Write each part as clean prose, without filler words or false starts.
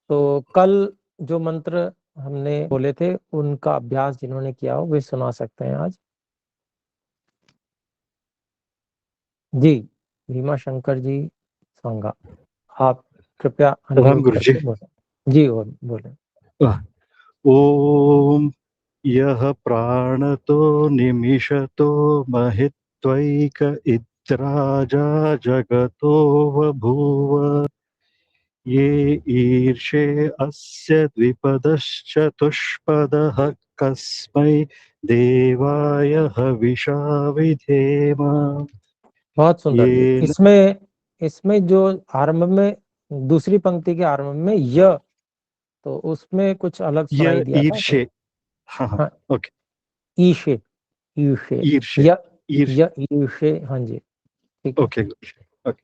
तो कल जो मंत्र हमने बोले थे उनका अभ्यास जिन्होंने किया हो वे सुना सकते हैं आज। जी भीमा शंकर जी सांगा, आप कृपया प्रणाम अनम्यूट गुरुजी। करके बोलें। जी और बोलें। ओम यह प्राणतो निमिषतो महित्वैक इत्राजा जगतो बभूव ये ईर्षे अस्य द्विपदश्चतुष्पदः कस्मै देवाय हविषा विधेम। बहुत सुंदर जी। ये इसमें जो आरंभ में दूसरी पंक्ति के आरंभ में य, तो उसमें कुछ अलग सुनाई दिया था। ईर्षे, हाँ, हाँ ओके, ईशे, ईशे ईर्षे, य ईशे, हाँ जी ठीक है। ओके,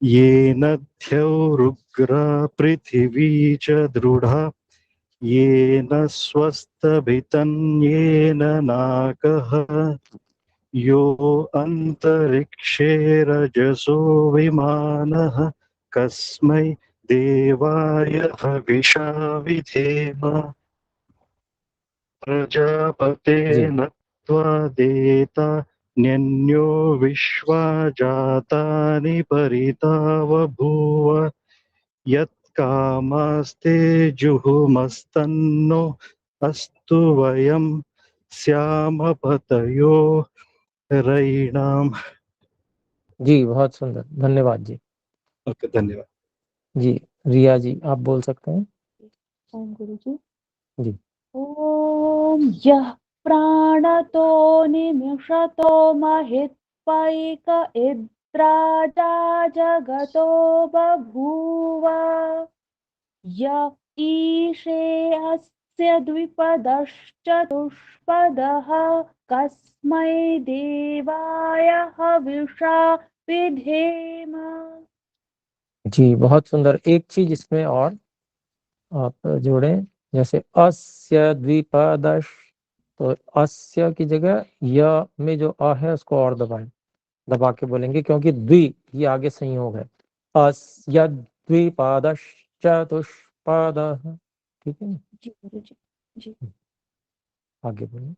येन द्यौरुग्रा पृथिवी च दृढा येन स्वस्तभितन्येन नाकः यो अन्तरिक्षे रजसो विमानः कस्मै देवाय हविषा विधेम। प्रजापतेन त्वा देता न्यन्यो विश्वा जातानि परिता बभूव यत्कामास्ते जुहुमस्तन्नो अस्तु वयं स्याम पतयो रयिणाम। जी बहुत सुंदर, धन्यवाद जी। ओके, धन्यवाद जी रिया जी आप बोल सकते हैं। ओम गुरुजी। जी ओम यः प्राणतो निमिषतो महित्वैक इद्राजा जगतो बभूव य ईशे अस्य द्विपदश्चतुष्पदः कस्मै देवाय हविषा विधेम। जी बहुत सुंदर। एक चीज इसमें और आप जोड़ें, जैसे अस्य द्विपदश, तो अस्य की जगह य में जो अ है उसको और दबाएं, दबा के बोलेंगे क्योंकि द्वि ये आगे संयोग है। अस्य द्विपदश चतुष्पदः, ठीक है ना? जी गुरुजी जी। आगे बोलें।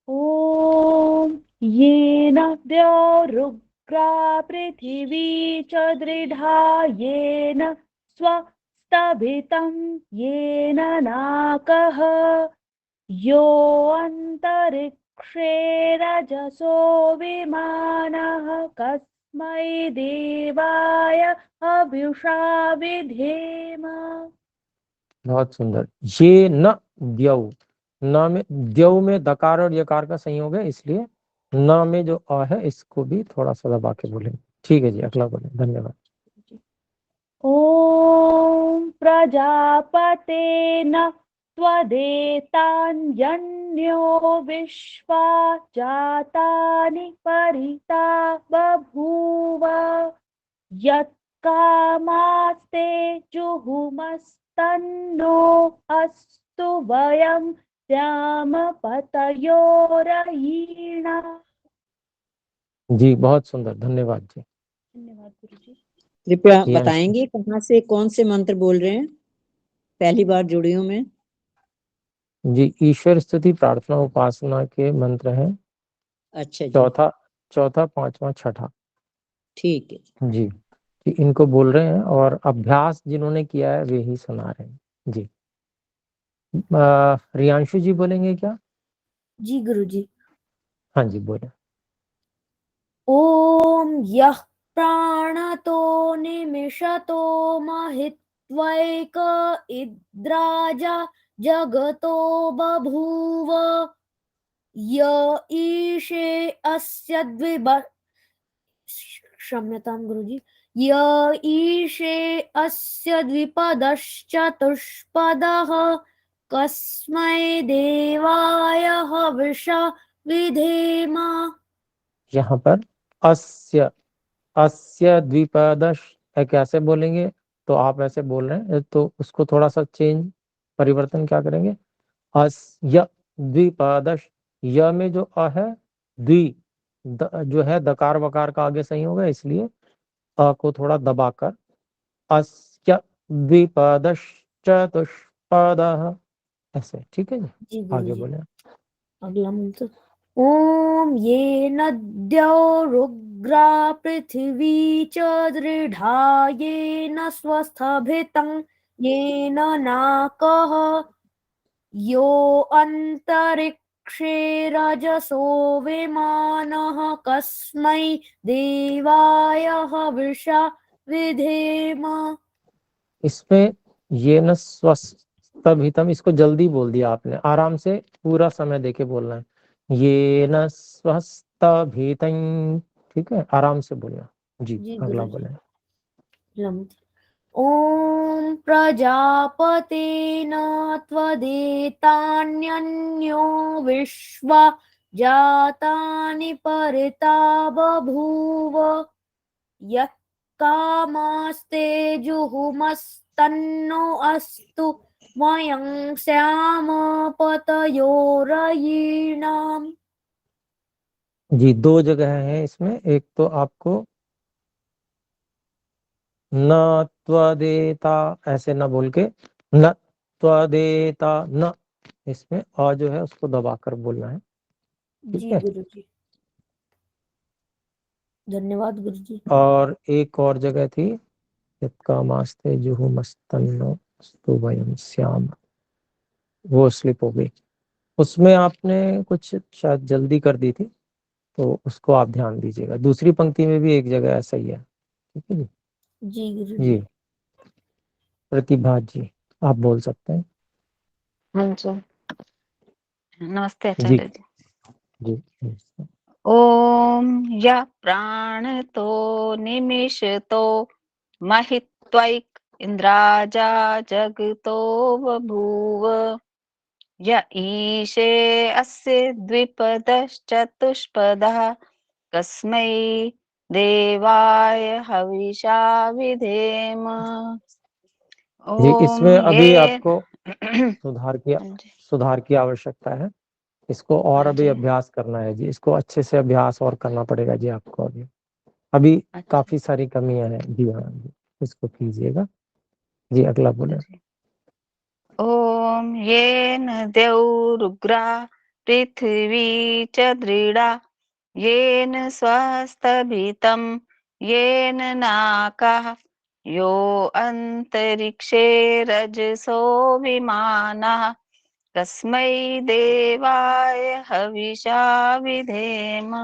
ॐ येन द्यौरुग्रा पृथिवी च दृढा येन स्वस्तभितं येन नाकः यो अन्तरिक्षे रजसो विमानः कस्मै देवाय हविषा विधेम। बहुत सुंदर। ये न द्यौ, न में द्यौ में दकार और यकार का संयोग है, इसलिए न में जो अ है इसको भी थोड़ा सा दबा के बोलेंगे। ठीक है जी, अगला बोलें। धन्यवाद। ॐ प्रजापतेन त्वदेतान्यन्यो विश्वा जातानि परिता बभूव यत्कामास्ते जुहुमस्तन्नो अस्तु वयं स्याम पतयोरयीणा। जी बहुत सुंदर, धन्यवाद जी। धन्यवाद गुरुजी। कृपया प्रियांश। बताएंगे कहाँ से कौन से मंत्र बोल रहे हैं? पहली बार जुड़ी हूँ मैं। जी ईश्वर स्तुति प्रार्थना उपासना के मंत्र हैं। अच्छा जी, चौथा पांचवा छठा। ठीक है। जी इनको बोल रहे हैं और अभ्यास जिन्होंने किया है वे ही सुना रहे हैं। जी रियांशु जी बोलेंगे क्या? जी गुरुजी। हाँ जी बोले। ॐ यः प्राणतो निमिषतो महित्वैक इद्राजा जगतो बभूव य ईशे अस्य क्षम्यतां गुरुजी। य ईशे अस्य द्विपदश्चतुष्पदः कस्मै देवाय हविषा विधेम। यहाँ पर अस्य द्विपदश कैसे बोलेंगे? तो आप ऐसे बोल रहे हैं तो उसको थोड़ा सा चेंज, परिवर्तन क्या करेंगे? अस्य द्विपदश, य में जो अ है द्वि, जो है दकार वकार का आगे संयोग है, इसलिए अ को थोड़ा दबाकर अस्य द्विपदश्चतुष्पदः, ऐसे। ठीक है जी, जी आगे गुरुजी। बोले। अगला मंत्र। ओम ये नद्यो रुग्रा पृथिवी च दृढ़ा येन स्वस्थभितं येन नाकः यो अंतरिक्षे रजसो विमानः कस्मै देवाय हविषा विधेम। इसमें ये न स्वस्थभितम, इसको जल्दी बोल दिया आपने, आराम से पूरा समय देके बोलना है। ये न स्वस्थभितं, ठीक है, आराम से बोलना जी। जी अगला गुरुजी। बोले। ॐ प्रजापतेन त्वदेतान्यन्यो विश्वा जातानि परिता बभूव यः कामास्ते जुहुमस्तन्नो अस्तु वयं स्याम पतयोरयीणाम्। जी, दो जगह है इसमें, एक तो आपको न त्वदेता ऐसे न बोल के न त्वदेता न, इसमें अ जो है उसको दबाकर बोलना है। ठीक जी है। गुरुजी, धन्यवाद गुरुजी। और एक और जगह थी, यत्कामास्ते जुहुमस्तन्नो अस्तु वयं स्याम, वो स्लिप हो गई। उसमें आपने कुछ शायद जल्दी कर दी थी, तो उसको आप ध्यान दीजिएगा। दूसरी पंक्ति में भी एक जगह ऐसा ही है। ठीक है जी। जी गुरुजी। जी, प्रतिभा जी, आप बोल सकते हैं। हाँ जी, नमस्ते जी आचार्य जी। जी। ओम यः प्राणतो निमिषतो महित्वैक इंद्राजा जगतो बभूव य ईशे अस्य द्विपदश्चतुष्पदः कस्मै देवाय हविषा विधेम। जी, ओम इसमें अभी ये आपको सुधार की हाँ जी, सुधार की आवश्यकता है। इसको और हाँ अभी जी, अभ्यास करना है जी, इसको अच्छे से अभ्यास और करना पड़ेगा जी आपको। अभी अभी अच्छा, काफी सारी कमियां हैं जी। हाँ जी, इसको कीजिएगा जी। अगला हाँ बोले। जी। ओम येन द्यौरुग्रा पृथिवी च दृढा येन स्वस्तभितं येन नाकाः यो अन्तरिक्षे रजसो विमानः कस्मै देवाय हविषा विधेम।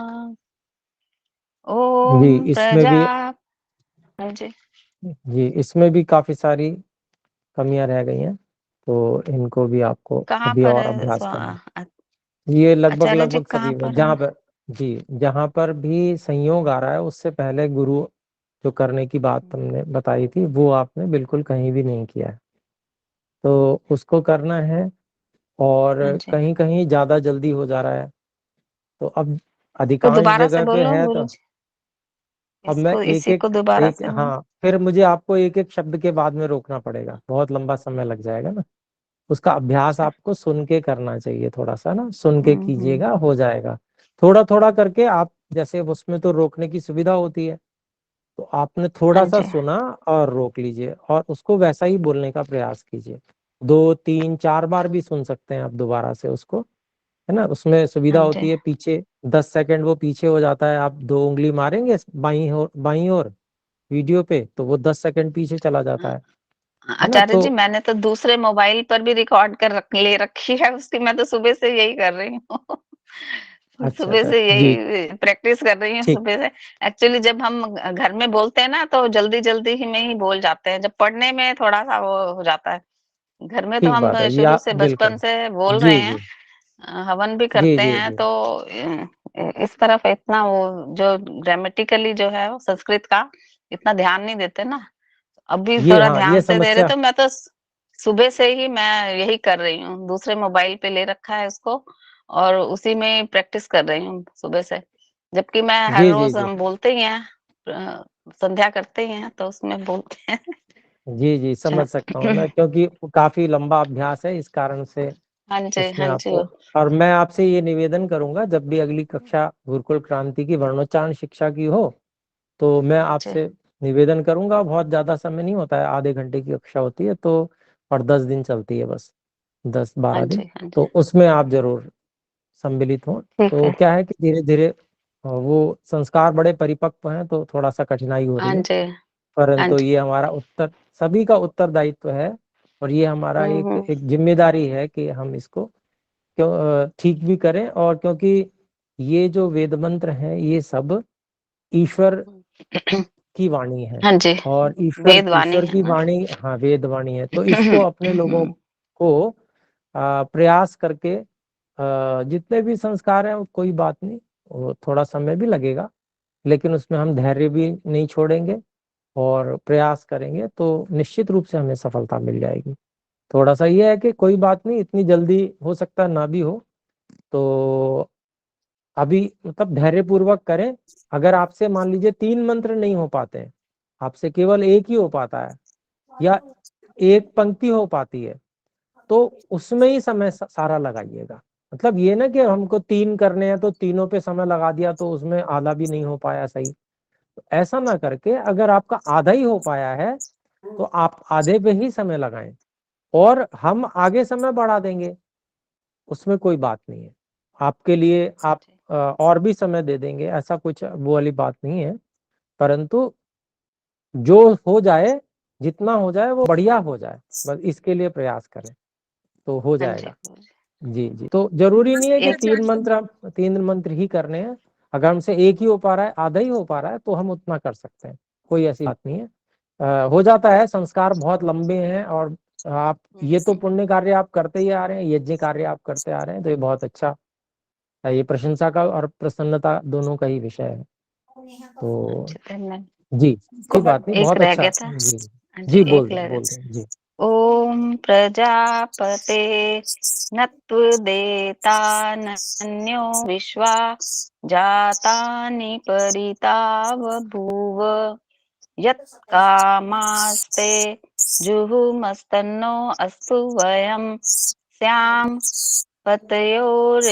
जी, ओम इसमें प्रजा भी हाँ जी, जी, इसमें भी काफी सारी कमियां रह गई हैं, तो इनको भी आपको कहाँ अभी पर और है अभ्यास करना है। ये लगभग आचार्य जी लगभग कहाँ सभी में, पर जहाँ है? पर जी, जहाँ पर भी संयोग आ रहा है उससे पहले गुरु जो करने की बात हमने बताई थी, वो आपने बिल्कुल कहीं भी नहीं किया है, तो उसको करना है। और हाँ जी, कहीं कहीं ज्यादा जल्दी हो जा रहा है, तो अब को अधिकांश दोबारा से जगह पे बोलो है, गुरु तो जी, अब मैं इसको एक इसी एक को दोबारा एक से बोलो। हाँ, फिर मुझे आपको एक एक शब्द के बाद में रोकना पड़ेगा, बहुत लंबा समय लग जाएगा ना। उसका अभ्यास अच्छा, आपको सुन के करना चाहिए, थोड़ा सा ना सुन के कीजिएगा, हम्म। हो जाएगा। थोड़ा थोड़ा करके आप, जैसे उसमें तो रोकने की सुविधा होती है, तो आपने थोड़ा हाँ सा जी, सुना और रोक लीजिए, और उसको वैसा ही बोलने का प्रयास कीजिए। 2 3 4 बार भी सुन सकते हैं आप दोबारा से उसको, है ना। उसमें सुविधा हाँ जी, होती है पीछे, 10 सेकंड वो पीछे हो जाता है, आप 2 उंगली मारेंगे बाई ओर वीडियो पे, तो वो 10 सेकंड पीछे चला जाता है ना। आचार्य तो जी मैंने तो दूसरे मोबाइल पर भी रिकॉर्ड कर ले रखी है उसकी, मैं तो सुबह से यही कर रही हूँ। अच्छा सुबह अच्छा से जी, यही प्रैक्टिस कर रही हूँ ठीक सुबह से। एक्चुअली जब हम घर में बोलते हैं ना तो जल्दी जल्दी ही में ही बोल जाते हैं, जब पढ़ने में थोड़ा सा वो हो जाता है। घर में तो ठीक हम बात है जी, शुरू आप से बचपन बिल्कुल। से बोल रहे जी हैं, जी हवन भी जी करते जी हैं, जी तो इस तरफ इतना वो जो ग्रामेटिकली जो है वो संस्कृत का इतना ध्यान नहीं देते ना। अभी ये, थोड़ा हाँ, ये ध्यान से दे रहे, समस्या। तो मैं तो सुबह से ही मैं यही कर रही हूँ, दूसरे मोबाइल पे ले रखा है उसको और उसी में प्रैक्टिस कर रही हूँ सुबह से। जबकि मैं हर जी जी रोज जी हम बोलते ही हैं, संध्या करते ही हैं तो उसमें बोलते हैं। जी जी, अच्छा, समझ सकता हूँ मैं, क्योंकि काफी लंबा अभ्यास है, इस कारण से हाँ जी, उसमें हाँ जी। आपको, और मैं आपसे ये निवेदन करूंगा, जब भी अगली कक्षा गुरुकुल क्रांति की वर्णोच्चारण शिक्षा की हो तो मैं आपसे निवेदन करूंगा। बहुत ज्यादा समय नहीं होता है, आधे घंटे की कक्षा होती है तो, और 10 दिन चलती है बस, 10-12 हाँ दिन। जी, हाँ जी। तो उसमें आप जरूर सम्मिलित हों। ठीक तो है। क्या है कि धीरे धीरे वो संस्कार बड़े परिपक्व हैं तो थोड़ा सा कठिनाई हो रही हाँ है, जी, हाँ परंतु जी। ये हमारा सभी का उत्तरदायित्व है, और ये हमारा एक हम्म, एक जिम्मेदारी है कि हम इसको क्यों ठीक भी करें। और क्योंकि ये जो वेद मंत्र हैं ये सब ईश्वर की वाणी है, हाँ जी, और ईश्वर वेदवाणी ईश्वर है की ना। वाणी, हाँ वेद वाणी है। तो इसको अपने लोगों को प्रयास करके जितने भी संस्कार हैं, कोई बात नहीं, वो थोड़ा समय भी लगेगा, लेकिन उसमें हम धैर्य भी नहीं छोड़ेंगे और प्रयास करेंगे तो निश्चित रूप से हमें सफलता मिल जाएगी। थोड़ा सा ये है कि कोई बात नहीं, इतनी जल्दी हो सकता है ना भी हो, तो अभी मतलब धैर्य पूर्वक करें। अगर आपसे मान लीजिए 3 मंत्र नहीं हो पाते हैं, आपसे केवल एक ही हो पाता है या एक पंक्ति हो पाती है, तो उसमें ही समय सारा लगाइएगा। मतलब ये ना कि हमको 3 करने हैं तो तीनों पे समय लगा दिया तो उसमें आधा भी नहीं हो पाया सही, तो ऐसा ना करके अगर आपका आधा ही हो पाया है तो आप आधे पे ही समय लगाएं, और हम आगे समय बढ़ा देंगे, उसमें कोई बात नहीं है। आपके लिए आप और भी समय दे देंगे, ऐसा कुछ वो वाली बात नहीं है, परंतु जो हो जाए, जितना हो जाए वो बढ़िया हो जाए, बस इसके लिए प्रयास करें तो हो हाँ जी, जाएगा। जी जी। तो जरूरी नहीं है कि एक 3 मंत्र ही करने हैं। अगर हमसे एक ही हो पा रहा है, आधा ही हो पा रहा है, तो हम उतना कर सकते हैं, कोई ऐसी बात नहीं है। हो जाता है, संस्कार बहुत लंबे हैं, और आप ये तो पुण्य कार्य आप करते ही आ रहे हैं, यज्ञ कार्य आप करते आ रहे हैं, तो ये बहुत अच्छा है। ये प्रशंसा का और प्रसन्नता दोनों का ही विषय है। तो धन्यवाद। जी, कोई बात नहीं, एक बहुत रह अच्छा। गया था। जी हाँ जी, जी, एक बोल रह दें जी। ओम प्रजापते नत्वदेतानन्यो विश्वा जातानि परिता बभूव यत्कामास्ते जुहुमस्तन्नो अस्तु वयं स्याम पतयोरेणाम।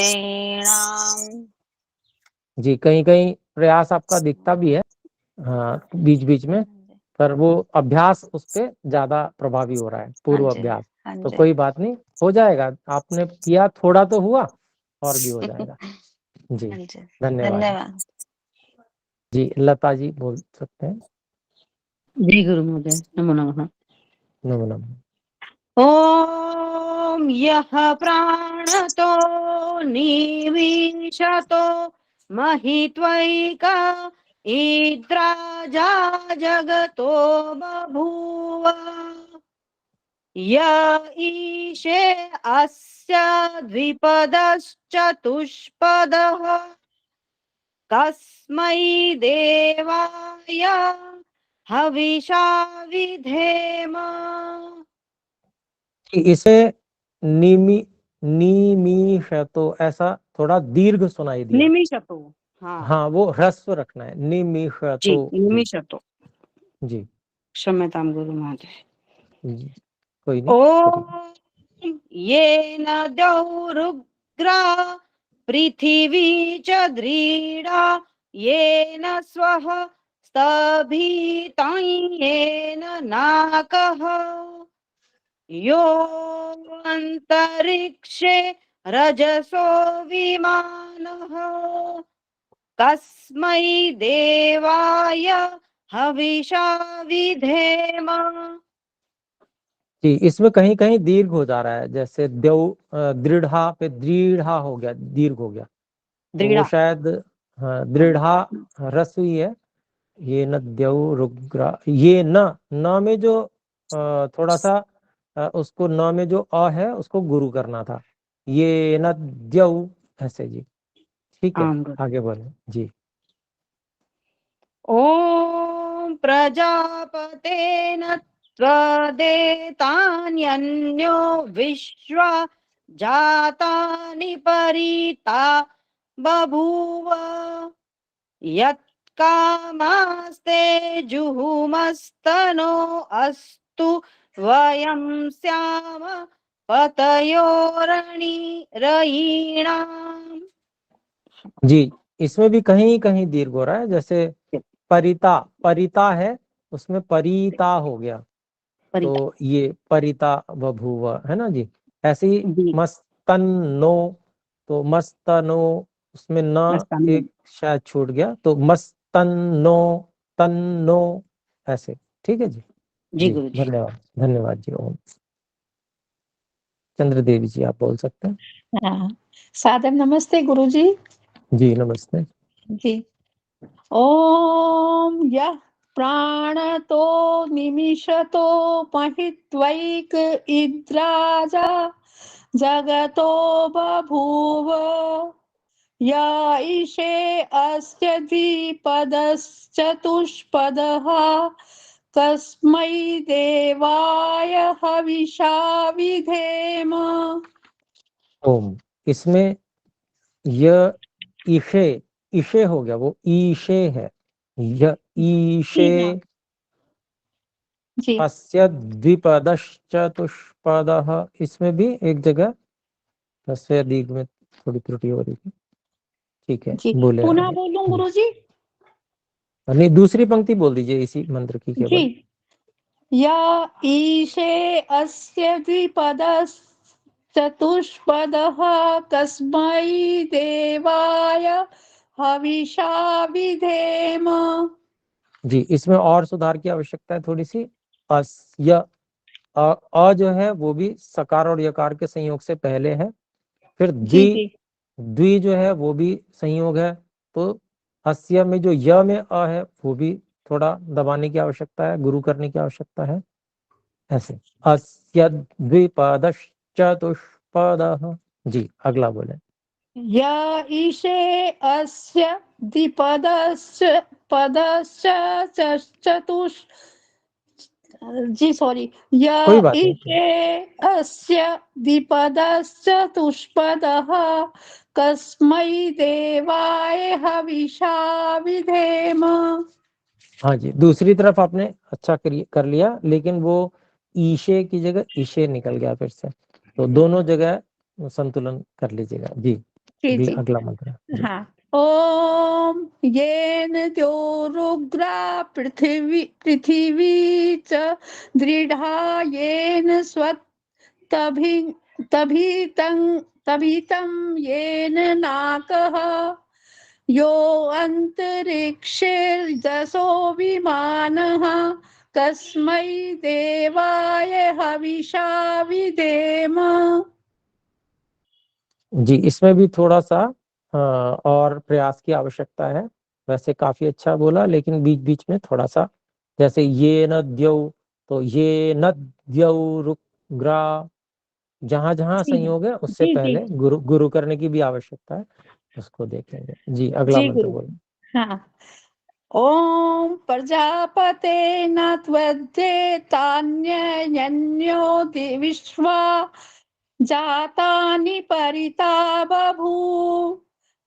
जी, कहीं कहीं प्रयास आपका दिखता भी है, हाँ बीच बीच में, पर वो अभ्यास उस पे ज्यादा प्रभावी हो रहा है, हाँ पूर्व जी, अभ्यास। हाँ तो जी। कोई बात नहीं, हो जाएगा, आपने किया थोड़ा तो हुआ, और भी हो जाएगा। जी, हाँ जी, धन्यवाद। धन्यवाद। जी, लता जी बोल सकते हैं। जी गुरु महोदय, नमो नमः। नमो नमः। ॐ यः प्राणतो निवीशतो महित्वैक इद्राजा जगतो बभूव य ईशे अस्य द्विपदश्चतुष्पदः कस्मै देवाय हविषा विधेम। इसे निमिषतो ऐसा थोड़ा दीर्घ सुनाई दिया। निमिषतो, हाँ हाँ, वो ह्रस्व रखना है, जी, निमिषतो। जी निमिषतो, जी क्षम्यतां गुरु महोदय। जी, कोई नहीं, करिए। ॐ येन द्यौरुग्रा पृथिवी च दृढा येन स्वः स्तभितं येन नाकः यो अन्तरिक्षे रजसो विमानः कस्मै देवाय हविषा विधेम। जी, इसमें कहीं कहीं दीर्घ हो जा रहा है, जैसे दृढ़ा पे दृढ़ा हो गया, दीर्घ हो गया, तो वो दृढ़ा, शायद, हाँ दृढ़ा ह्रस्व ही है। ये न द्यौ रुग्रा, ये न में जो थोड़ा सा उसको न में जो अ है उसको गुरु करना था, ये न द्यौ, ऐसे जी। ठीक है, आम गुरु। आगे बोले जी। ॐ प्रजापतेन त्वदेतान्यन्यो विश्वा जातानि परिता बभूव यत्कामास्ते जुहुमस्तनो अस्तु वयं स्याम रयीणाम। जी, इसमें भी कहीं कहीं दीर्घ हो रहा है, जैसे परिता, परिता है उसमें परिता हो गया, तो ये परिता बभूव है ना जी। ऐसे ही जी। मस्तनो, तो मस्तनो उसमें न मस्तानो। एक शायद छूट गया, तो मस्तनो, तन्नो, ऐसे। ठीक है जी। जी गुरु जी। धन्यवाद, धन्यवाद जी। ओम। चंद्र देवी जी आप बोल सकते हैं। हाँ, सादर नमस्ते गुरु जी। जी नमस्ते जी। ओम यः प्राणतो निमिषतो महित्वैक इद्राजा जगतो बभूव य ईशे अस्य द्विपदश्चतुष्पदः तस्मै देवाय हविषा विधेम। ओम। इसमें य ईशे, ईशे हो गया, वो ईशे है, य ईशे जी हाँ जी अस्य द्विपदश्चतुष्पदः, इसमें भी एक जगह ह्रस्व दीर्घ में थोड़ी त्रुटि हो रही थी। ठीक है, जी। बोले पुनः आगे। बोलूं गुरु जी? नहीं, दूसरी पंक्ति बोल दीजिए इसी मंत्र की जी। केवल। या ईशे अस्य द्विपदश्चतुष्पदः तस्मै देवाय हविषा विधेम। जी, इसमें और सुधार की आवश्यकता है थोड़ी सी। अस्य, अ जो है वो भी सकार और यकार के संयोग से पहले है, फिर जी जी द्वि जो है वो भी संयोग है, तो अस्य में जो य में अ है वो भी थोड़ा दबाने की आवश्यकता है, गुरु करने की आवश्यकता है, ऐसे। अस्य द्विपदश्चतुष्पदः। जी, अगला बोले। या ईशे अस्य द्विपदश्च पदश्च चतुष् जी सॉरी। या कोई बात नहीं। ईशे अस्य द्विपदश्चतुष्पदः कस्मै देवाय हविषा विधेम। हाँ जी, दूसरी तरफ आपने अच्छा कर लिया, लेकिन वो ईशे की जगह ईशे निकल गया फिर से, तो दोनों जगह संतुलन कर लीजिएगा जी। जी जी अगला मंत्र जी। हाँ। ओम येन द्योरुग्रा पृथिवी पृथिवी च दृढ़ा येन स्वतभि तभितं येन नाकः यो अंतरिक्षे दशो विमानः तस्मै देवाय हविषा विधेम। जी, इसमें भी थोड़ा सा और प्रयास की आवश्यकता है। वैसे काफी अच्छा बोला, लेकिन बीच बीच में थोड़ा सा, जैसे ये न द्यौ, तो ये न द्यौरुग्रा, जहां जहां जी संयोग है उससे जी जी पहले गुरु गुरु करने की भी आवश्यकता है, उसको देखेंगे जी। अगला जी मंत्र गुरु। बोलो। हाँ। ओम प्रजापते न त्वद्येतान्यन्यो विश्वा जातानि परिता बभूव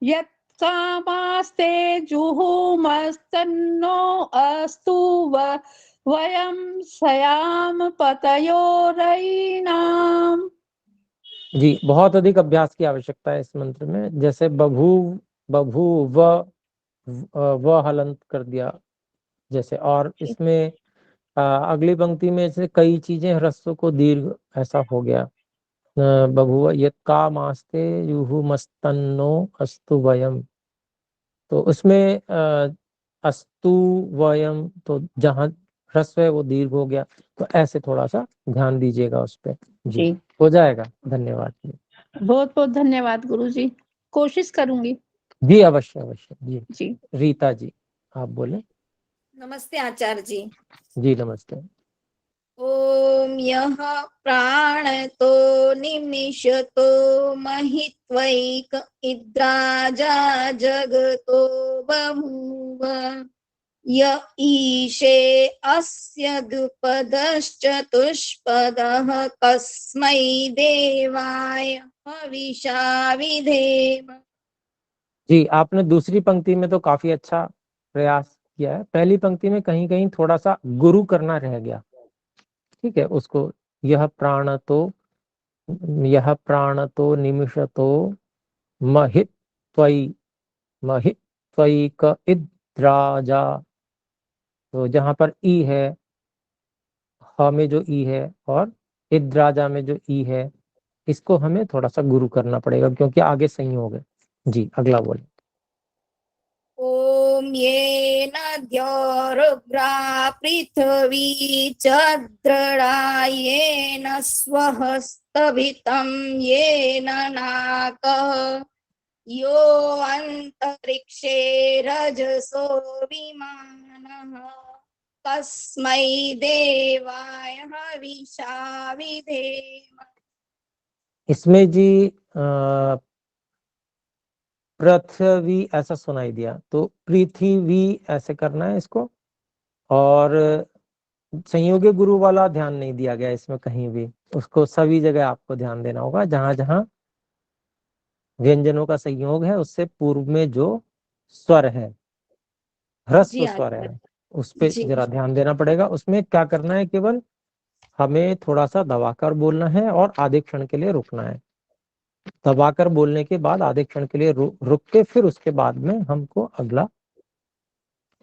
यत्कामास्ते जुहुमस्तन्नो अस्तु वयं सयाम पतयो रयीणाम। जी, बहुत अधिक अभ्यास की आवश्यकता है इस मंत्र में, जैसे बभूव, बभूव, व हलंत कर दिया जैसे, और इसमें अगली पंक्ति में से कई चीजें ह्रस्व को दीर्घ ऐसा हो गया। बभुव यत्कामास्ते युहुमस्तन्नो अस्तु वयम, तो उसमें अस्तु वयम, तो जहां ह्रस्व है वो दीर्घ हो गया, तो ऐसे थोड़ा सा ध्यान दीजिएगा उस पर जी। जी हो जाएगा, धन्यवाद जी। बहुत बहुत धन्यवाद गुरु जी, कोशिश करूंगी। जी अवश्य अवश्य जी। जी। रीता जी आप बोले। नमस्ते आचार्य जी। जी नमस्ते। ओम यः प्राणतो निमिषतो महित्वैक इद्राजा जगतो बभूव य ईशे अस्य द्विपदश्चतुष्पदः कस्मै देवाय हविषा विधेम। जी, आपने दूसरी पंक्ति में तो काफी अच्छा प्रयास किया है, पहली पंक्ति में कहीं कहीं थोड़ा सा गुरु करना रह गया। ठीक है, उसको यह प्राण तो यह प्राणतो निमिषतो महित्वयि महित्वयिक इद्राजा। तो जहां पर ई है, ह में जो ई है और इद्राजा में जो ई है, इसको हमें थोड़ा सा गुरु करना पड़ेगा क्योंकि आगे संयोग है। जी अगला बोले। ॐ येन द्यौरुग्रा पृथिवी च दृढा येन स्वः स्तभितं येन नाकः यो अन्तरिक्षे रजसो विमानः तस्मै देवाय हविषा विधेम। इसमें जी पृथ्वी ऐसा सुनाई दिया, तो पृथ्वी ऐसे करना है इसको। और संयोगी गुरु वाला ध्यान नहीं दिया गया इसमें कहीं भी, उसको सभी जगह आपको ध्यान देना होगा। जहां जहां व्यंजनों का संयोग है उससे पूर्व में जो स्वर है, ह्रस्व जी स्वर आचार्य है, उस पे जी जरा ध्यान देना पड़ेगा। उसमें क्या करना है, केवल हमें थोड़ा सा दबाकर बोलना है और आधे क्षण के लिए रुकना है। दबाकर बोलने के बाद आधे क्षण के लिए रुक के फिर उसके बाद में हमको अगला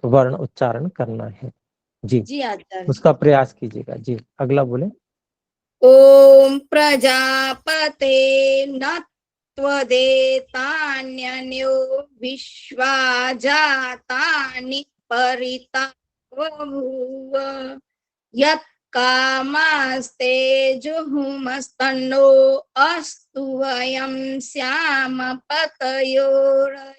वर्ण उच्चारण करना है। जी जी आचार्य उसका प्रयास कीजिएगा। जी अगला बोले। ॐ प्रजापते न त्वदेतान्यन्यो विश्वा जातानि परिता बभूव यत्कामास्ते जुहुमस्तन्नो अस्तु वयं स्याम पतयोरयिणाम्।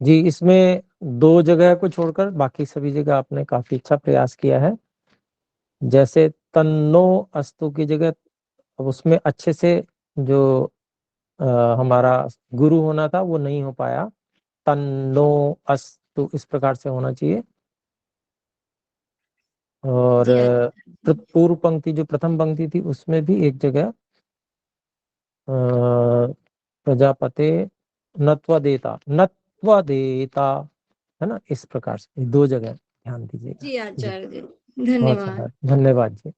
जी इसमें दो जगह को छोड़कर बाकी सभी जगह आपने काफी अच्छा प्रयास किया है। जैसे तन्नो अस्तु की जगह, अब उसमें अच्छे से जो हमारा गुरु होना था वो नहीं हो पाया। तन्नो अस्तु इस प्रकार से होना चाहिए। और जी आचार्य पूर्व पंक्ति जो प्रथम पंक्ति थी उसमें भी एक जगह प्रजापते नत्वा देता है ना, इस प्रकार से दो जगह ध्यान दीजिएगा। जी आचार्य जी बहुत धन्यवाद। सुंदर, धन्यवाद जी।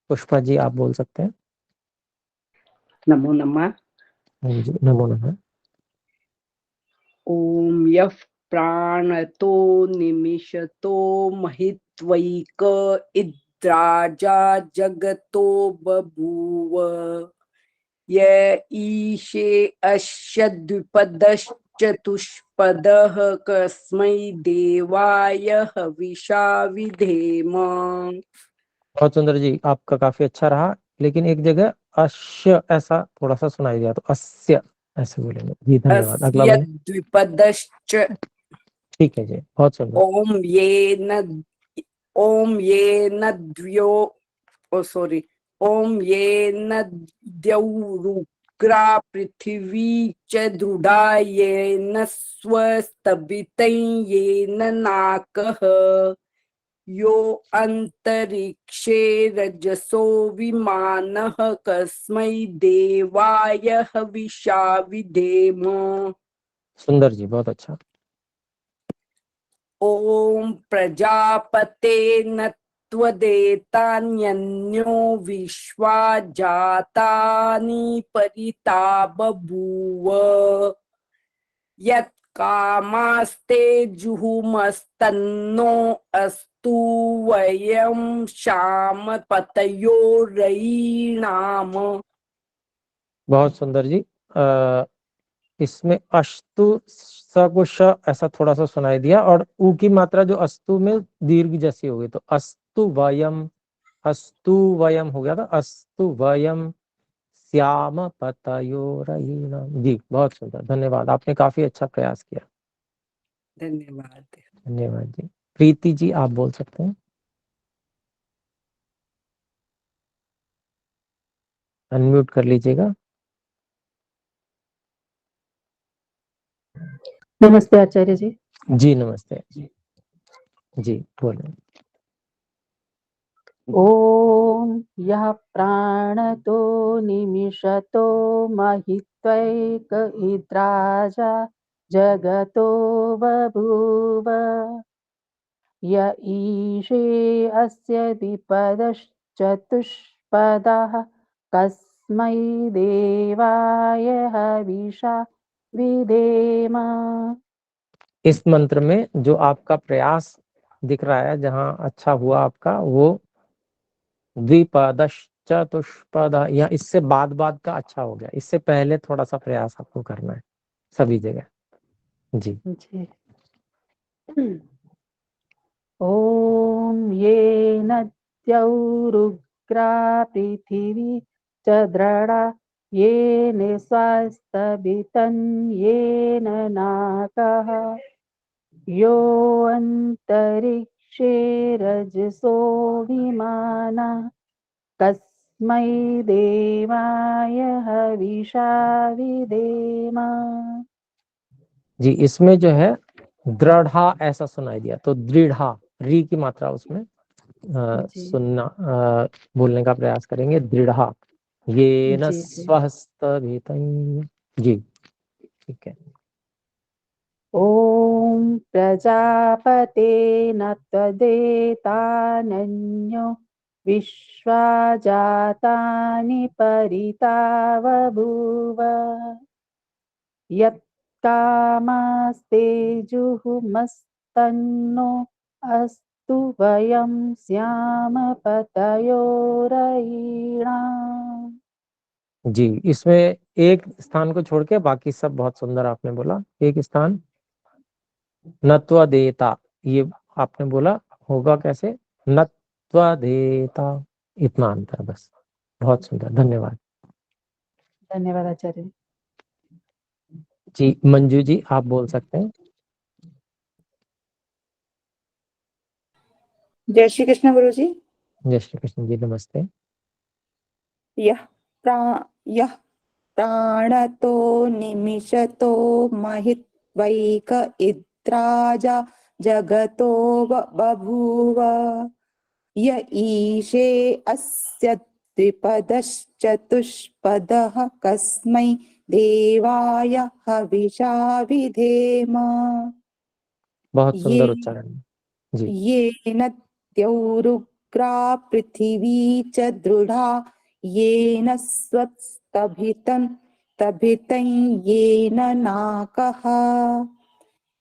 पुष्पा जी आप बोल सकते हैं। नमो नमः। जी नमो नमः। ॐ यः प्राणतो निमिषतो महित्वैक इद्राजा जगतो बभूव य ईशे अस्य द्विपदश्चतुष्पदः कस्मै देवाय हविषा विधेम। बहुत सुंदर जी, आपका काफी अच्छा रहा, लेकिन एक जगह अश्य ऐसा थोड़ा सा सुनाई दिया, तो अस्य ऐसे बोलेंगे। जी धन्यवाद। अगला अस्य बोले। द्विपदश्च ठीक है जी, बहुत सुंदर। ॐ येन द्वयो सॉरी ॐ येन द्यौरुग्रा पृथिवी च दृढा येन स्वस्तभितं येन नाकः यो अन्तरिक्षे रजसो विमानः कस्मै देवाय हविषा विधेम। सुंदर जी, बहुत अच्छा। ॐ प्रजापते न त्वदेतान्यन्यो विश्वा जातानि परिता बभूव यत्कामास्ते जुहुमस्तन्नो अस्तु वयं श्याम पतयोरयीणाम्। बहुत सुंदर जी। इसमें अस्तु सकुश ऐसा थोड़ा सा सुनाई दिया, और ऊ की मात्रा जो अस्तु में दीर्घ जैसी हो गई, तो अस्तु वयम हो गया था। अस्तु वयम श्याम पतयोरयिणाम। जी बहुत सुंदर, धन्यवाद। आपने काफी अच्छा प्रयास किया। धन्यवाद। धन्यवाद जी। प्रीति जी आप बोल सकते हैं। अनम्यूट कर लीजिएगा। नमस्ते आचार्य जी। जी नमस्ते जी, बोले। ओम यः प्राणतो निमिषतो महित्वैक इद्राजा जगतो बभूव य ईशे अस्य द्विपदश्चतुष्पदः चतुष्पदः कस्मै देवाय हविषा विधेम। इस मंत्र में जो आपका प्रयास दिख रहा है, जहाँ अच्छा हुआ आपका, वो द्विपदश चतुष्पद, या इससे बाद का अच्छा हो गया। इससे पहले थोड़ा सा प्रयास आपको करना है सभी जगह। जी जी। ॐ येन द्यौरुग्रा पृथिवी च दृढा येन स्वास्तभितं येन नाकः यो अन्तरिक्षे रजसो विमानः कस्मै देवाय हविषा विधेम। जी, इसमें जो है दृढ़ा ऐसा सुनाई दिया, तो दृढ़ा री की मात्रा उसमें जी सुनना बोलने का प्रयास करेंगे। दृढ़ा ये न जी जी। स्वस्तभितं। जी ठीक है। ॐ प्रजापते न त्वदेतानन्यो विश्वा जातानि परिता बभूव यत्कामास्ते जुहुमस्तन्नो अस्तु वयं स्याम पतयोरयीणाम्। जी, इसमें एक स्थान को छोड़ के बाकी सब बहुत सुंदर आपने बोला। एक स्थान नत्वा देता, ये आपने बोला होगा कैसे, नत्वा देता, इतना अंतर बस। बहुत सुंदर, धन्यवाद। धन्यवाद आचार्य। जी मंजू जी, आप बोल सकते हैं। जय श्री कृष्ण गुरु जी। जय श्री कृष्ण जी, नमस्ते। यः प्राणतो निमिषतो महित्वैक इद्राजा जगतो बभूव य ईशे अस्य द्विपदश्चतुष्पदः कस्मै देवाय हविषा विधेम। बहुत सुंदर उच्चारण। जी येन द्यौरुग्रा पृथिवी च दृढा येन स्वस्तभितं येन नाकः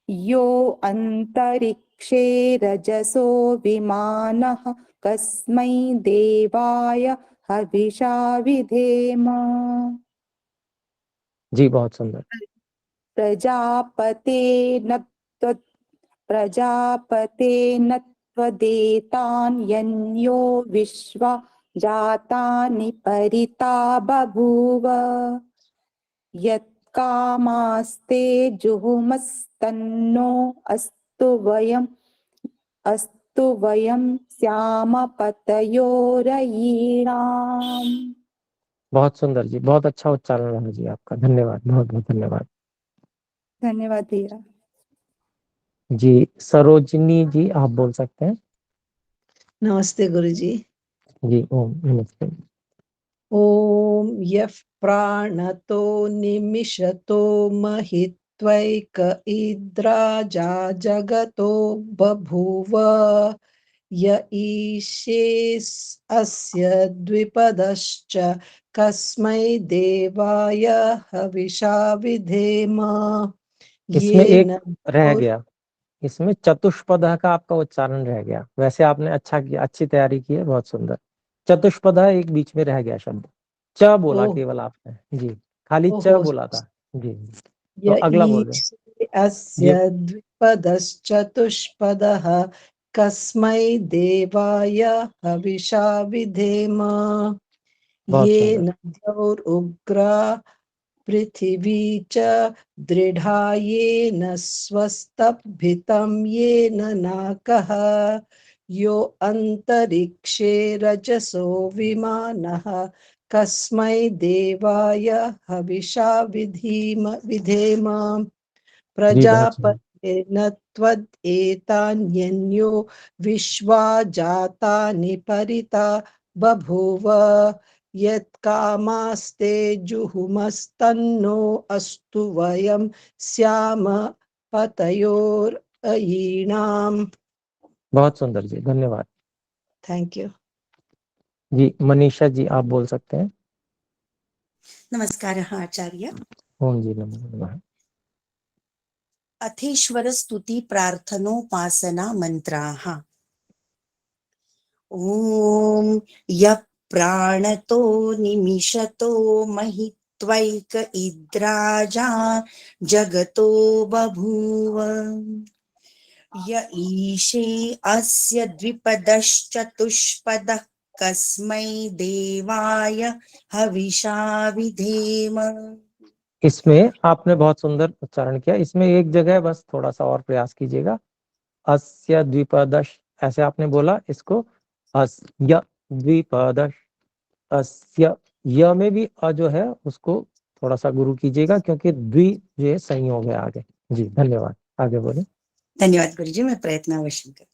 यो अन्तरिक्षे रजसो विमानः कस्मै देवाय हविषा विधेम। जी बहुत सुंदर। प्रजापतेन त्वदेतान्यन्यो विश्वा जातानि परिता बभूव यत्कामास्ते जुहुमस्तन्नो अस्तु वयं स्याम पतयोरयीणाम्। बहुत सुंदर जी, बहुत अच्छा उच्चारण रहा जी आपका। धन्यवाद, बहुत बहुत धन्यवाद। धन्यवाद भैया। जी सरोजनी जी, आप बोल सकते हैं। नमस्ते गुरुजी। जी ओम नमस्ते। ॐ यः प्राणतो निमिषतो महित्वैक इद्राजा जगतो बभूव य ईशेस् अस्य द्विपदश्च कस्मै देवाय हविषा विधेम। इसमें एक येन रह गया, इसमें चतुष्पद का आपका उच्चारण रह गया। वैसे आपने अच्छा किया, अच्छी तैयारी की है, बहुत सुंदर। चतुष्पद एक बीच में रह गया शब्द, च बोला ओह केवल आपने। जी खाली च ओहो बोला था। जी तो य अगला बोल रहे ईशे अस्य ये। द्विपदश्चतुष्पदः कस्मै देवाय हविषा विधेम। बहुत येन सुंदर। द्यौरुग्रा पृथिवी च दृढा येन स्वस्तभितं येन नाकः यो अन्तरिक्षे रजसो विमानः कस्मै देवाय हविषा विधेम। जी बहुत सुंदर। प्रजापतेन त्वदेतान्यन्यो विश्वा जातानि परिता बभूव यत्कामास्ते जुहुमस्तन्नो अस्तु वयं स्याम पतयोरयीणाम्। बहुत सुंदर जी, धन्यवाद। Thank you. जी मनीषा जी आप बोल सकते हैं। नमस्कारः आचार्य। ओम जी नमो नमः। अथेश्वर स्तुति प्रार्थनोपासना मंत्राः। ॐ यः प्राणतो निमिषतो महित्वैक इद्राजा जगतो बभूव य ईशे अस्य द्विपदश्चतुष्पदः कस्मै देवाय हविषा विधेम। इसमें आपने बहुत सुंदर उच्चारण किया। इसमें एक जगह बस थोड़ा सा और प्रयास कीजिएगा। अस्य द्विपदश ऐसे आपने बोला इसको, अस्य द्विपदश, अस्य य में भी अ जो है उसको थोड़ा सा गुरु कीजिएगा क्योंकि द्वि जो है संयोग है आगे। जी धन्यवाद, आगे बोले। धन्यवाद गुरुजी, मैं प्रयत्न अवश्य करूँ।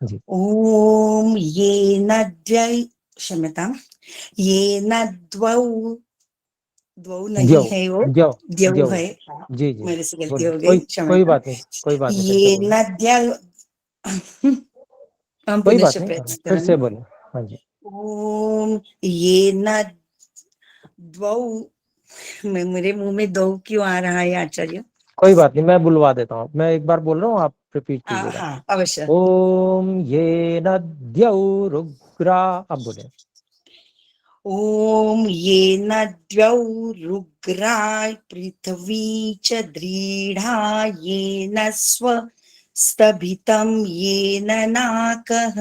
जी ओम ये न द्वै क्षम्यतां, ये न द्वौ द्वौ नहीं द्यौ है वो द्यौ द्यौ द्यौ है। जी जी मेरे से गलती बोलिए, हो कोई गई, क्षमा कोई करें। बात नहीं, कोई बात नहीं, फिर से ये बोलिए। न द्यौ हम कोई पुनः बात नहीं, प्रयत्न फिर से करेंगे। बोलिए। हाँ जी ओम ये न द्वौ, मेरे मुंह में दो क्यों आ रहा है आचार्य? कोई बात नहीं, मैं बुलवा देता हूँ। मैं एक बार बोल रहा हूँ, आप रिपीट कीजिएगा। हाँ अवश्य। ओम ये न द्यौरुग्रा, अब बोले। ओम ये न द्वौ रुग्राय पृथ्वी च दृढा ये न स्तभितं ये न नाकः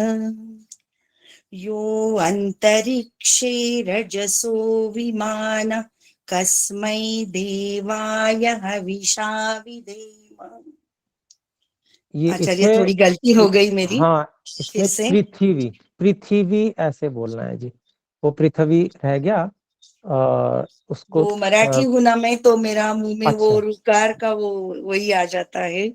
यो अंतरिक्षे रजसो विमान कस्मै देवाय हविषा विधेम। ये आचार्य इसमें थोड़ी गलती हो गई मेरी। हाँ, फिर इसमें से पृथ्वी पृथ्वी ऐसे बोलना है जी। वो पृथ्वी रह गया, उसको वो मराठी हूं ना मैं, तो मेरा मुंह में वो अच्छा रुकार का वो वही आ जाता है।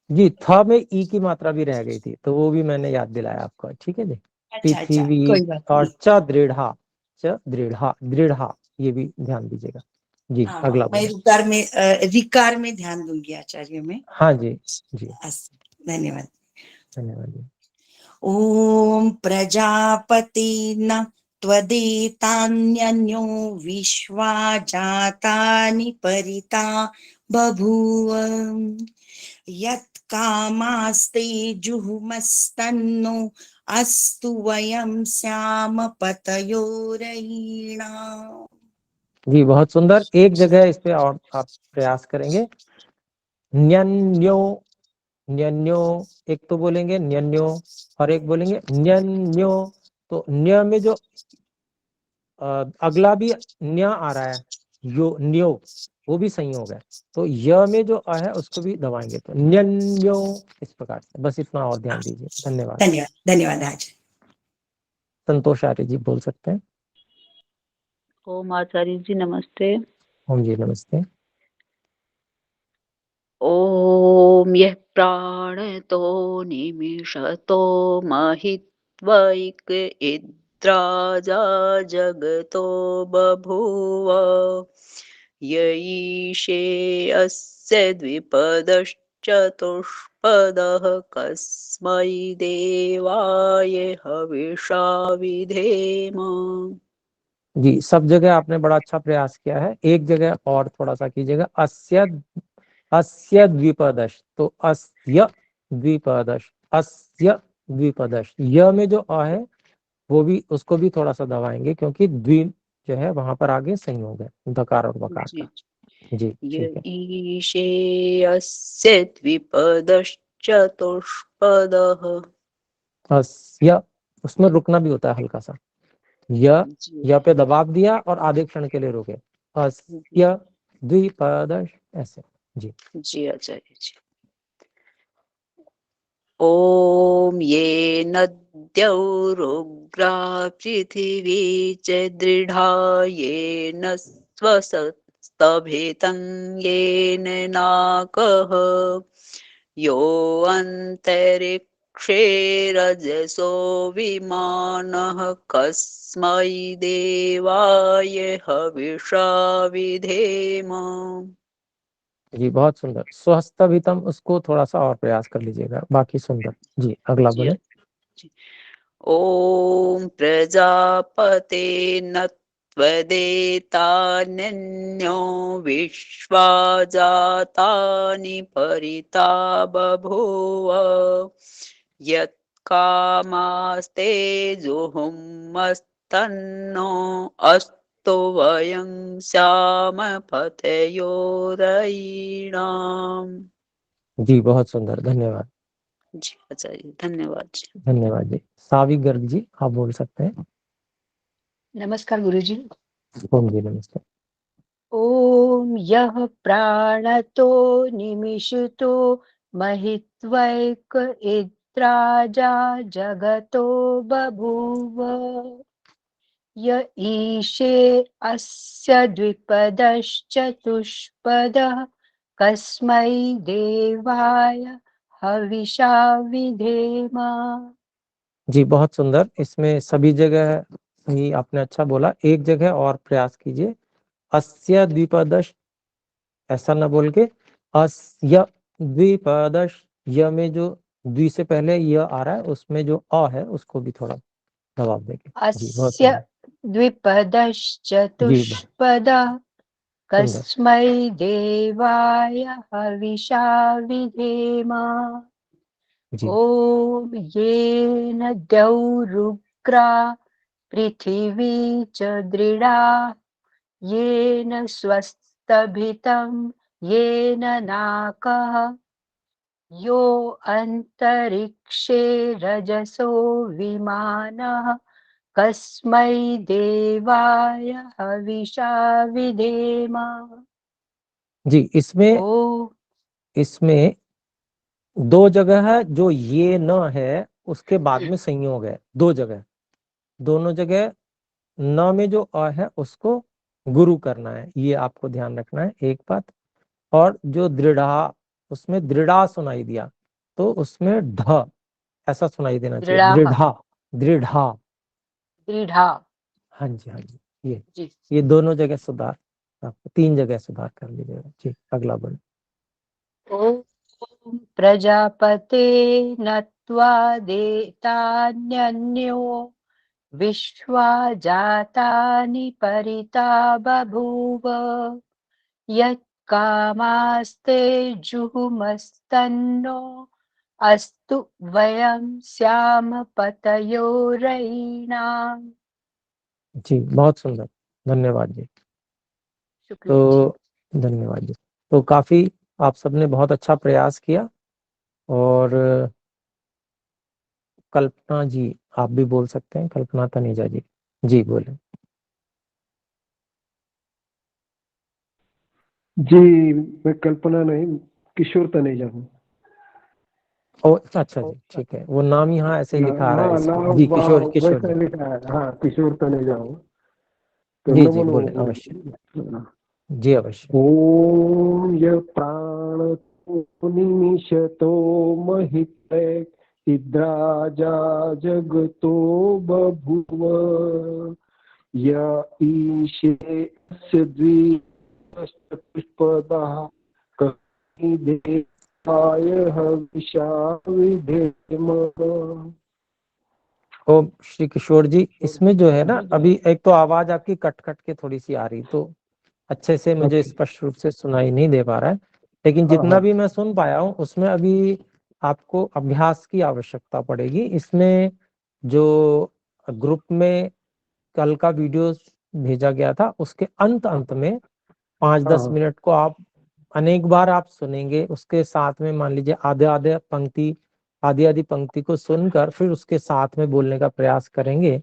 जी, थ में ई की मात्रा भी रह गई थी तो वो भी मैंने याद दिलाया आपको। ठीक है जी। अच्छा अच्छा, पृथ्वी कोई बात और नहीं। च दृढ़ा, च दृढ़ा दृढ़ा, ये भी ध्यान दीजिएगा जी। हाँ अगला मैं बोले। रुकार में रिकार में ध्यान दूंगी आचार्य में। हाँ जी जी अस्तु, धन्यवाद। धन्यवाद जी। ओम प्रजापति न त्वदेतान्यन्यो विश्वा जातानि परिता बभूव यत् कामास्ते जुहुमस्तन्नो अस्तु वयं स्याम पतयोरयीणाम्। जी बहुत सुंदर। एक जगह इस पे और आप प्रयास करेंगे। न्यन्यो, न्यन्यो एक तो बोलेंगे न्यन्यो, और एक बोलेंगे न्यन्यो। तो न्य में जो अगला भी न्य आ रहा है, यो न्यो, वो भी संयोग है। तो य में जो अ है उसको भी दबाएंगे तो न्यन्यो, इस प्रकार से। बस इतना और ध्यान दीजिए। धन्यवाद। धन्यवाद धन्यवाद आचार्य। संतोष आर्य जी बोल सकते हैं। ओम आचार्य जी नमस्ते। ओम जी नमस्ते। ओम यः प्राणतो निमिषतो महित्वैक इद्राजा जगतो बभूव य ईशे अस्य द्विपदश्चतुष्पदः कस्मै देवाय हविषा विधेम। जी सब जगह आपने बड़ा अच्छा प्रयास किया है। एक जगह और थोड़ा सा कीजिएगा। अस्य अस्य द्विपदश, तो अस्य द्विपदश, अस्य द्विपदश, य में जो अ है वो भी, उसको भी थोड़ा सा दबाएंगे क्योंकि द्वि जो है वहां पर आगे संयोग है धकार और वकार जी का। जी य ठीक है। ईशे अस्य द्विपदश्चतुष्पदः। अस्य, उसमें रुकना भी होता है हल्का सा। य जी पे दबाव दिया और आधे क्षण के लिए रुके। अस्य द्विपदश, ऐसे। जी जी आचार्य जी। ओम ये नद्यौरुग्रा पृथिवी च दृढ़ा येन स्वस्तभेतं येन नाकः यो अन्तरिक्षे रजसो विमानः कस्मै देवाय हविषा विधेम। जी बहुत सुंदर। स्वस्तभितम, उसको थोड़ा सा और प्रयास कर लीजिएगा। बाकी सुंदर जी। अगला जी बोले। जी। ॐ प्रजापते न त्वदेतान्यो विश्वा जातानि परिता बभूव यत्कामास्ते जुहुमस्तन्नो अस्तु वयं श्याम पतयोरयीणाम्। जी बहुत सुंदर, धन्यवाद। जी आचार्य, धन्यवाद जी। धन्यवाद जी। साविक गर्ग जी, आप बोल सकते हैं। नमस्कार गुरुजी। ओम जी नमस्ते। ॐ यः प्राणतो निमिषतो महित्वैक इद्राजा जगतो बभूव य ईशे अस्य द्विपदश्चतुष्पदः कस्मै देवाय हविषा विधेम। जी बहुत सुंदर। इसमें सभी जगह ही आपने अच्छा बोला, एक जगह और प्रयास कीजिए। अस्य द्विपदश ऐसा न बोल के अस्य द्विपदश, य में जो द्वि से पहले य आ रहा है उसमें जो अ है उसको भी थोड़ा जवाब देंगे। जी बहुत अस्य सुंदर। द्विपदश्चतुष्पदः सुंदर। कस्मै देवाय हविषा विधेम। जी ॐ येन द्यौरुग्रा पृथिवी च दृढा येन स्वस्तभितं येन नाकः यो अन्तरिक्षे रजसो विमानः कस्मै देवाय हविषा विधेम। जी इसमें ओ इसमें दो जगह है जो ये न है उसके बाद में संयोग है, दो जगह, दोनों जगह न में जो अ है उसको गुरु करना है, ये आपको ध्यान रखना है एक बात। और जो दृढ़ा, उसमें दृढ़ा सुनाई दिया तो उसमें ढ ऐसा सुनाई देना चाहिए, दृढ़ा दृढ़ा दृढ़ा। दृढ़ा। हाँ जी हाँ जी, जी ये दोनों जगह सुधार, आपको तीन जगह सुधार कर लीजिएगा। जी अगला बोल। ॐ प्रजापते नत्वा देतान्यन्यो विश्वा जातानि परिता बभूव यत्कामास्ते जुहुमस्तन्नो अस्तु वयं स्याम पतयोरयीणाम्। जी बहुत सुंदर, धन्यवाद जी। शुक्रिया जी। तो धन्यवाद जी। तो काफी आप सबने बहुत अच्छा प्रयास किया। और कल्पना जी आप भी बोल सकते हैं, कल्पना तनेजा जी। जी बोले। जी मैं कल्पना नहीं, किशोर तनेजा हूँ। ओ अच्छा जी ठीक है, वो नाम यहाँ ऐसे ही लिखा आ रहा है हाँ इस पे। नाम जी किशोर, किशोर वैसा जी। लिखा है। हाँ किशोर तनेजा हूँ। तो जी जी नमो बोले नमो। अवश्य। जी अवश्य। ओम य प्राण निमिषतो महिते इद्राजा जगतो बभूव य ईशे अस्य द्विपदः कस्मै देवाय हविषा विधेम। ओ श्री किशोर जी, इसमें जो है ना अभी एक तो आवाज आपकी कट कट के थोड़ी सी आ रही, तो अच्छे से मुझे स्पष्ट रूप से सुनाई नहीं दे पा रहा है, लेकिन जितना भी मैं सुन पाया हूँ उसमें अभी आपको अभ्यास की आवश्यकता पड़ेगी। इसमें जो ग्रुप में कल का वीडियो भेजा गया था उसके अंत में 5-10 मिनट को आप अनेक बार आप सुनेंगे, उसके साथ में मान लीजिए आधे आधी पंक्ति को सुनकर फिर उसके साथ में बोलने का प्रयास करेंगे,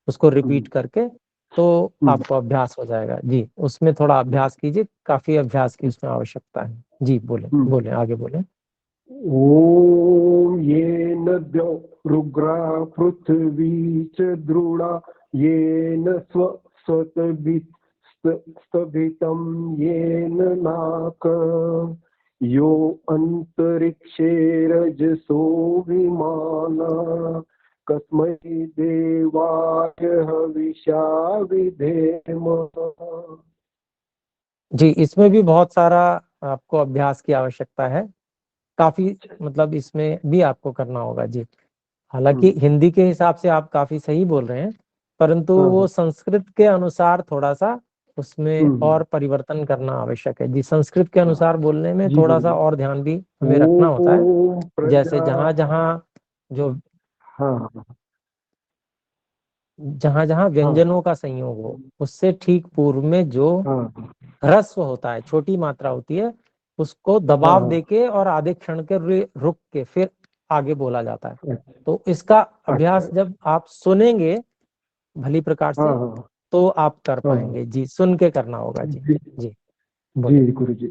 उसको रिपीट करके, तो आपको अभ्यास हो जाएगा। जी उसमें थोड़ा अभ्यास कीजिए, काफी अभ्यास की उसमें आवश्यकता है। जी बोले आगे बोले। ओम येन रुग्रा पृथ्वी च दृढ़ा येन स्वतभितं येन नाक यो अंतरिक्षे रजसो विमान कस्मै देवाय हविषा विधेम। जी इसमें भी बहुत सारा आपको अभ्यास की आवश्यकता है, काफी मतलब इसमें भी आपको करना होगा। जी हालांकि हिंदी के हिसाब से आप काफी सही बोल रहे हैं, परंतु वो संस्कृत के अनुसार थोड़ा सा उसमें और परिवर्तन करना आवश्यक है जी। संस्कृत के अनुसार बोलने में जी थोड़ा सा गुरुजी। और ध्यान भी हमें रखना होता है। ओम जैसे जहाँ जहाँ जो हाँ जहाँ जहाँ व्यंजनों का संयोग हो, उससे ठीक पूर्व में जो ह्रस्व होता है, छोटी मात्रा होती है, उसको दबाव देके और आधे क्षण के रुक के फिर आगे बोला जाता है। तो इसका अभ्यास जब आप सुनेंगे भली प्रकार से तो आप कर पाएंगे जी। सुन के करना होगा जी। जी जी गुरुजी।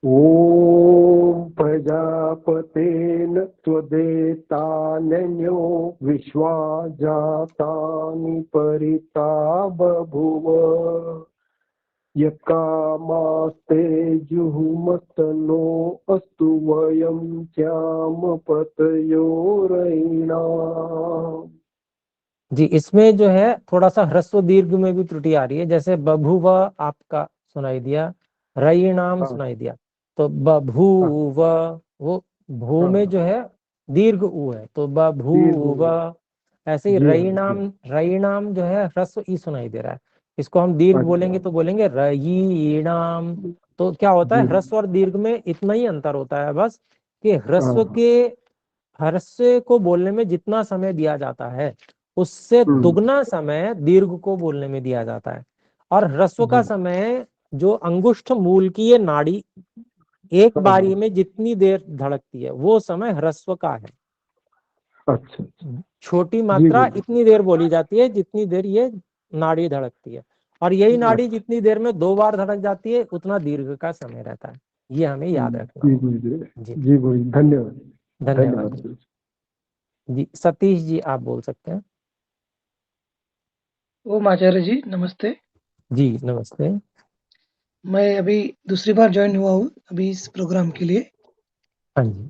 ओम प्रजापतेन त्वदेतान्यो विश्वा जातानि परिता बभूव यकामास्ते जुहुमस्तनो अस्तु वयं श्याम पतयोरयिणाम्। जी, इसमें जो है थोड़ा सा ह्रस्व दीर्घ में भी त्रुटि आ रही है। जैसे बभूव आपका सुनाई दिया, रयिणाम सुनाई दिया, तो बभूव वो भू में जो है दीर्घ ऊ है, तो बभूव। ऐसे ही रयिणाम जो है ह्रस्व ई सुनाई दे रहा है, इसको हम दीर्घ बोलेंगे तो बोलेंगे रयिणाम। तो क्या होता है, ह्रस्व और दीर्घ में इतना ही अंतर होता है बस कि ह्रस्व को बोलने में जितना समय दिया जाता है उससे दुगना समय दीर्घ को बोलने में दिया जाता है। और ह्रस्व का समय जो अंगुष्ठ मूल की ये नाड़ी एक बारी में जितनी देर धड़कती है वो समय ह्रस्व का है। अच्छा, छोटी मात्रा इतनी देर बोली जाती है जितनी देर ये नाड़ी धड़कती है, और यही नाड़ी जितनी देर में 2 बार धड़क जाती है उतना दीर्घ का समय रहता है। ये हमें याद रखना जी होगा। गुरुजी। जी गुरुजी, धन्यवाद। धन्यवाद जी। सतीश जी आप बोल सकते हैं। ओम आचार्य जी नमस्ते। जी नमस्ते। मैं अभी दूसरी बार ज्वाइन हुआ हूँ अभी इस प्रोग्राम के लिए। हाँ जी।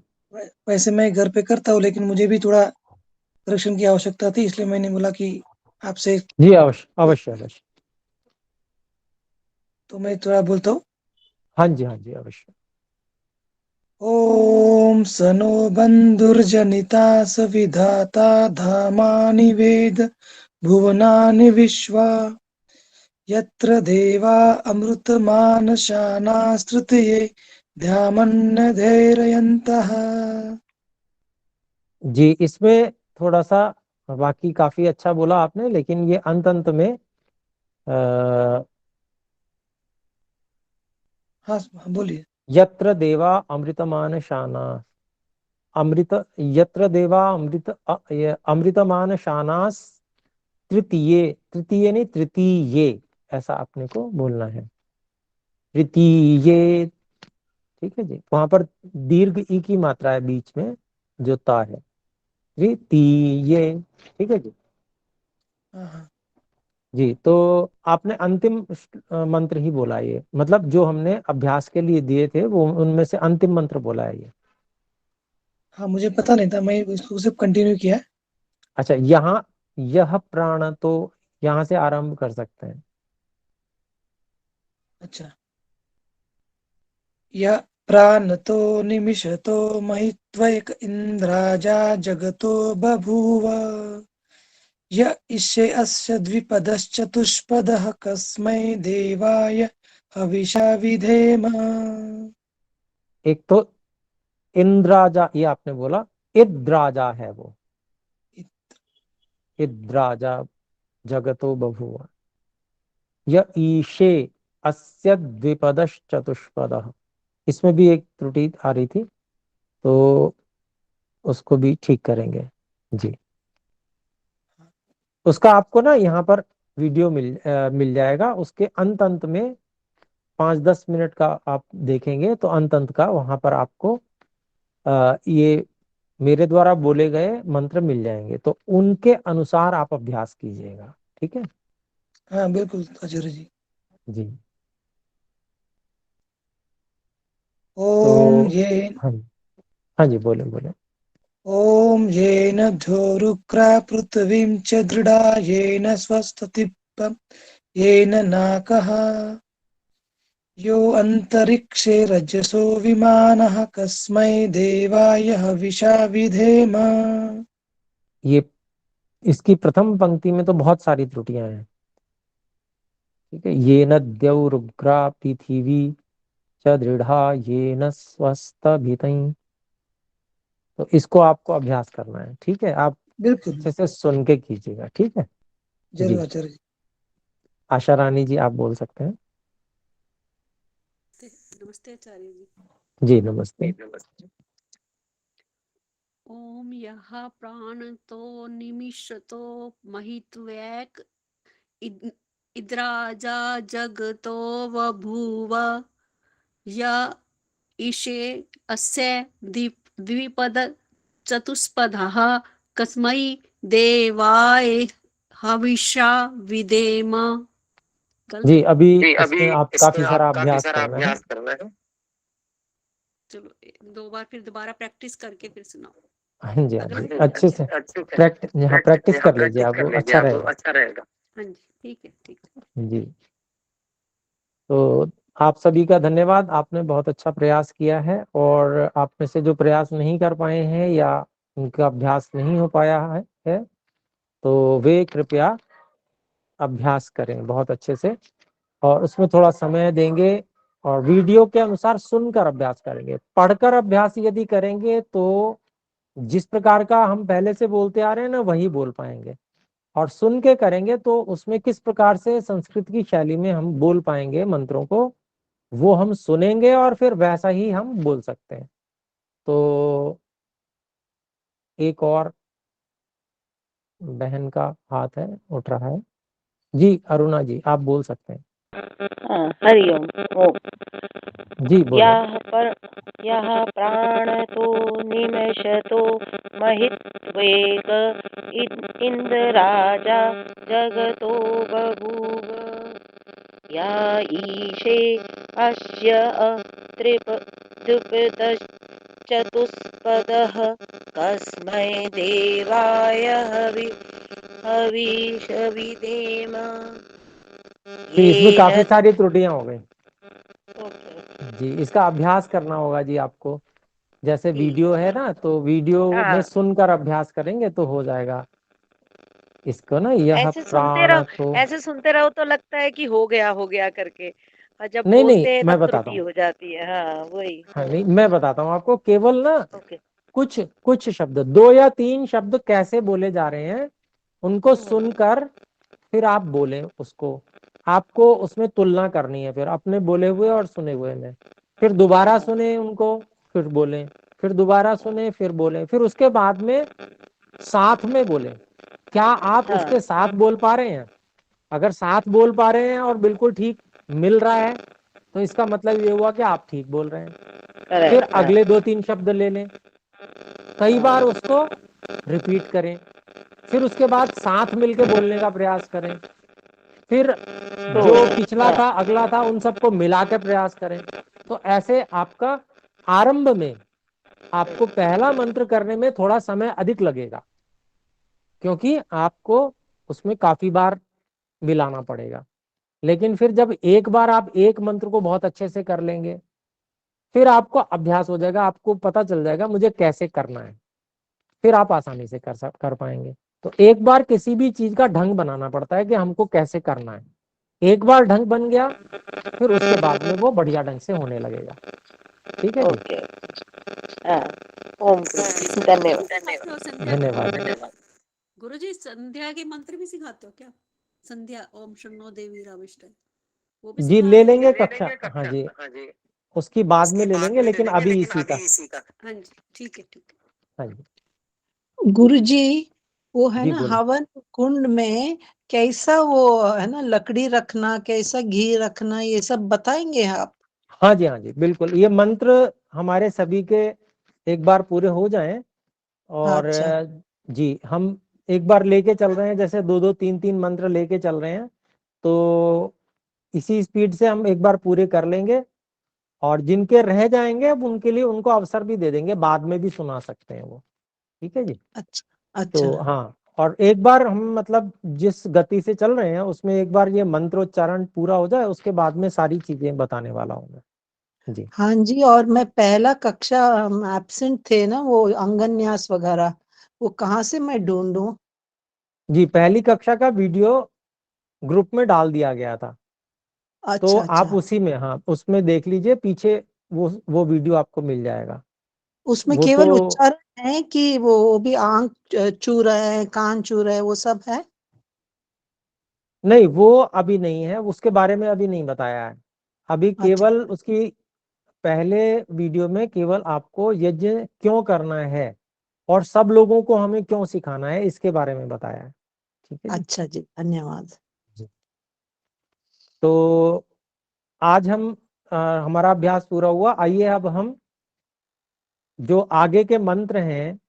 वैसे मैं घर पे करता हूँ, लेकिन मुझे भी थोड़ा करेक्शन की आवश्यकता थी, इसलिए मैंने बोला कि आपसे। जी अवश्य अवश्य अवश्य। तो मैं थोड़ा बोलता हूँ। हाँ जी अवश्य। ओम सनो बंधुर्जनिता सविधाता धामानि वेद भुवनानि विश्वा यत्र देवा अमृतमानशानास्तृतीये ध्यामन्नधैर्यन्तः। जी, इसमें थोड़ा सा बाकी काफी अच्छा बोला आपने, लेकिन ये अंत में हाँ बोलिए। यत्र देवा अमृतमान शाना, अमृत यत्र देवा अमृतमान शानास तृतीय, तृतीय नहीं तृतीय, ऐसा अपने को बोलना है, तृतीय। ठीक है जी, वहां पर दीर्घ ई की मात्रा है बीच में जो ता है, तृतीय। ठीक है जी। जी, तो आपने अंतिम मंत्र ही बोला, ये मतलब जो हमने अभ्यास के लिए दिए थे वो उनमें से अंतिम मंत्र बोला है ये। हाँ मुझे पता नहीं था, मैं इसको सिर्फ कंटिन्यू किया। अच्छा, यहाँ यह प्राण तो यहाँ से आरंभ कर सकते हैं। अच्छा, यह प्राणतो निमिषतो महित्वैक इन्द्राजा जगतो बभूव य इष्ये अस्य द्विपदश्चतुष्पदः कस्मै देवाय हविषा विधेम। एक तो इंद्राजा, ये आपने बोला, इद्राजा है वो, इद्राजा जगतो बभूव य ईशे अस्य द्विपदश्चतुष्पदः। इसमें भी एक त्रुटि आ रही थी, तो उसको भी ठीक करेंगे जी। उसका आपको ना यहाँ पर वीडियो मिल जाएगा, उसके अंत में 5-10 मिनट का आप देखेंगे तो अंत का वहां पर आपको ये मेरे द्वारा बोले गए मंत्र मिल जाएंगे, तो उनके अनुसार आप अभ्यास कीजिएगा। ठीक है। हाँ बिल्कुल आचार्य जी। जी। ओम तो ये हाँ जी बोले बोले। ओम येन धोरुक्रा पृथ्वीं च दृढ़ा येन स्वस्थतिप्पं येन नाकः यो अंतरिक्षे रजसो विमानः कस्मै देवाय हविषा विधेम। ये इसकी प्रथम पंक्ति में तो बहुत सारी त्रुटियां हैं। ठीक है, ये न द्यौरुग्रा पृथिवी च दृढ़ा ये न स्वस्तभितैः। तो इसको आपको अभ्यास करना है। ठीक है, आप बिल्कुल अच्छे से सुन के कीजिएगा। ठीक है जी। जरूर आचार्य जी। आशा रानी जी, आप बोल सकते हैं। नमस्ते आचार्य जी। जी नमस्ते। ओम यः प्राणतो निमिषतो महित्वैक इद्राजा जगतो बभूव य ईशे अस्य द्विपद चतुष्पदः कस्मै देवाय हविषा विधेम। जी अभी इसमें आप काफी सारा अभ्यास करना है। चलो 2 बार फिर दोबारा प्रैक्टिस करके फिर सुनाओ। हाँ जी, हाँ जी, अच्छे से प्रैक्टिस कर लीजिए आप, अच्छा रहेगा। हाँ जी, ठीक है। जी, तो आप सभी का धन्यवाद। आपने बहुत अच्छा प्रयास किया है, और आप में से जो प्रयास नहीं कर पाए हैं या उनका अभ्यास नहीं हो पाया है तो वे कृपया अभ्यास करें बहुत अच्छे से, और उसमें थोड़ा समय देंगे, और वीडियो के अनुसार सुनकर अभ्यास करेंगे। पढ़कर अभ्यास यदि करेंगे तो जिस प्रकार का हम पहले से बोलते आ रहे हैं ना, वही बोल पाएंगे, और सुन के करेंगे तो उसमें किस प्रकार से संस्कृत की शैली में हम बोल पाएंगे मंत्रों को, वो हम सुनेंगे और फिर वैसा ही हम बोल सकते हैं। तो एक और बहन का हाथ है, उठ रहा है। जी अरुणा जी, आप बोल सकते हैं। हरिओम। ओम। जी बोले। यः प्राणतो निमेषतो महित्वेक इंद्राजा जगतो बभूव या ईशे अस्य द्विपदश्चतुष्पदः कस्मै देवाय हविष विधेम। इसमें काफी सारी त्रुटियां हो गई जी, इसका अभ्यास करना होगा जी आपको। जैसे वीडियो है ना, तो वीडियो में सुनकर अभ्यास करेंगे तो हो जाएगा। इसको ना यह प्राण तो ऐसे सुनते रहो तो लगता है कि हो गया करके, और जब नहीं बोलते हैं मैं तब बताता त्रुटि हूँ। हो जाती है। हाँ वही। हाँ नहीं, मैं बताता हूँ आपको। केवल ना ओके। कुछ शब्द, 2 या 3 शब्द कैसे बोले जा रहे हैं उनको सुनकर फिर आप बोले उसको। आपको उसमें तुलना करनी है, फिर अपने बोले हुए और सुने हुए में। फिर दोबारा सुने उनको, फिर बोले, फिर दोबारा सुने, फिर बोले, फिर उसके बाद में साथ में बोले। क्या आप उसके साथ बोल पा रहे हैं? अगर साथ बोल पा रहे हैं और बिल्कुल ठीक मिल रहा है तो इसका मतलब ये हुआ कि आप ठीक बोल रहे हैं। फिर अगले 2-3 शब्द ले लें, कई बार उसको रिपीट करें, फिर उसके बाद साथ मिलके बोलने का प्रयास करें, फिर जो पिछला था अगला था उन सबको मिला के प्रयास करें। तो ऐसे आपका आरंभ में आपको पहला मंत्र करने में थोड़ा समय अधिक लगेगा, क्योंकि आपको उसमें काफी बार मिलाना पड़ेगा। लेकिन फिर जब एक बार आप एक मंत्र को बहुत अच्छे से कर लेंगे, फिर आपको अभ्यास हो जाएगा, आपको पता चल जाएगा मुझे कैसे करना है, फिर आप आसानी से कर पाएंगे। तो एक बार किसी भी चीज का ढंग बनाना पड़ता है कि हमको कैसे करना है। एक बार ढंग बन गया, फिर उसके बाद में वो बढ़िया ढंग से होने लगेगा। ठीक है जी। ओम। धन्यवाद। गुरुजी संध्या के मंत्र भी सिखाते हो क्या? संध्या ओम शन्नो देवी राविष्ट, वो भी जी सिखा ले रहे लेंगे हैं? कक्षा। हाँ जी, उसकी बाद में ले लेंगे, लेकिन अभी इसी का। हाँ जी ठीक है। हाँ जी गुरुजी, वो है जी ना बोलो। हवन कुंड में कैसा वो है ना लकड़ी रखना, कैसा घी रखना, ये सब बताएंगे आप? हाँ जी बिल्कुल। ये मंत्र हमारे सभी के एक बार पूरे हो जाएं, और जी हम एक बार लेके चल रहे हैं, जैसे 2-2 3-3 मंत्र लेके चल रहे हैं, तो इसी स्पीड से हम एक बार पूरे कर लेंगे। और जिनके रह जाएंगे अब उनके लिए उनको अवसर भी दे देंगे, बाद में भी सुना सकते हैं वो। ठीक है जी। अच्छा। तो हाँ, और एक बार हम मतलब जिस गति से चल रहे हैं उसमें एक बार ये मंत्रोच्चारण पूरा हो जाए, उसके बाद में सारी चीजें बताने वाला हूँ मैं जी। हाँ जी, और मैं पहला कक्षा एब्सेंट थे ना, वो अंगन्यास वगैरह वो कहाँ से मैं ढूंढूं? जी, पहली कक्षा का वीडियो ग्रुप में डाल दिया गया था, तो अच्छा आप अच्छा, उसी में, हाँ, उसमें देख लीजिए, पीछे वो वीडियो आपको मिल जाएगा। उसमें वो केवल तो उच्चारण है कि वो भी आंख चू रहा है, कान चू रहा है, वो सब है? नहीं, वो अभी नहीं है, उसके बारे में अभी नहीं बताया है। अभी अच्छा केवल उसकी पहले वीडियो में केवल आपको यज्ञ क्यों करना है और सब लोगों को हमें क्यों सिखाना है, इसके बारे में बताया है। ठीक है जी। अच्छा जी, धन्यवाद। जी। तो आज हमारा अभ्यास पूरा हुआ। आइए अब हम जो आगे के मंत्र हैं,